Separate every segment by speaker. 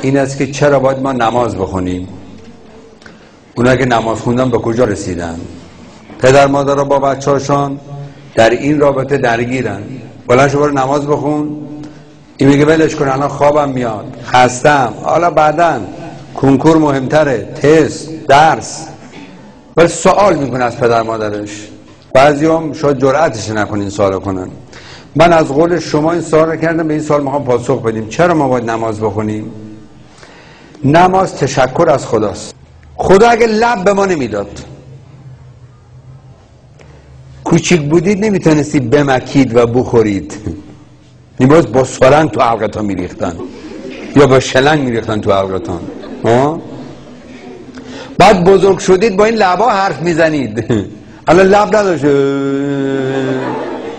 Speaker 1: این است که چرا باید ما نماز بخونیم. اونا که نماز خوندن به کجا رسیدن؟ پدر مادر را با بچه‌هاشون در این رابطه درگیرن. بلند شو برو نماز بخون، این میگه ولش کن الان خوابم میاد، خستم، حالا بعداً کنکور مهمتره، تست، درس. ولی سوال میکنه از پدر مادرش. بعضیام شاید جرأتش نکنن این سوالو کنن. من از قول شما این سوال رو کردم، به این سوال میخوام پاسخ بدیم. چرا ما باید نماز بخونیم؟ نماز تشکر از خداست. خدا اگه لب به ما نمیداد، کوچیک بودید نمیتونستی بمکید و بخورید، نیباز با سرنگ تو حلقتان میریختن یا با شلنگ میریختن تو حلقتان. بعد بزرگ شدید با این لبا حرف میزنید، الان لب نداشه،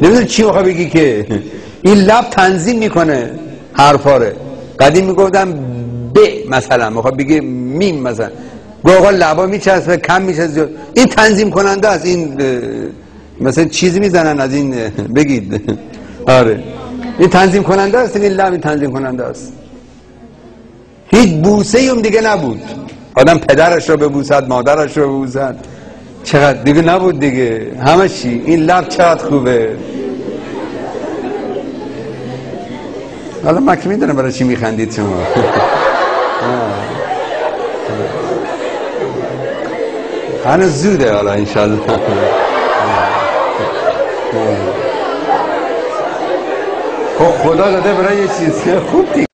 Speaker 1: نمیدونی چی میخواه بگی که این لب تنظیم میکنه حرفاره. قدیم میگفتم ب مثلا میخواه بگی میم مثلا، گو آقا لبا میچسبه کم میچسبه، این تنظیم کننده است. این مثلا چیزی میزنن از این بگید آره این تنظیم کننده است، این لب این تنظیم کننده است. هیچ بوسه اون دیگه نبود، آدم پدرش رو ببوسد، مادرش رو ببوسد، چقدر دیگه نبود دیگه، همه چی. این لب چقدر خوبه. حالا من که میدونم برای چی میخندید شما. هنوز زوده حالا انشالله. خب خدا داده برای یه چیز خوب دیگه.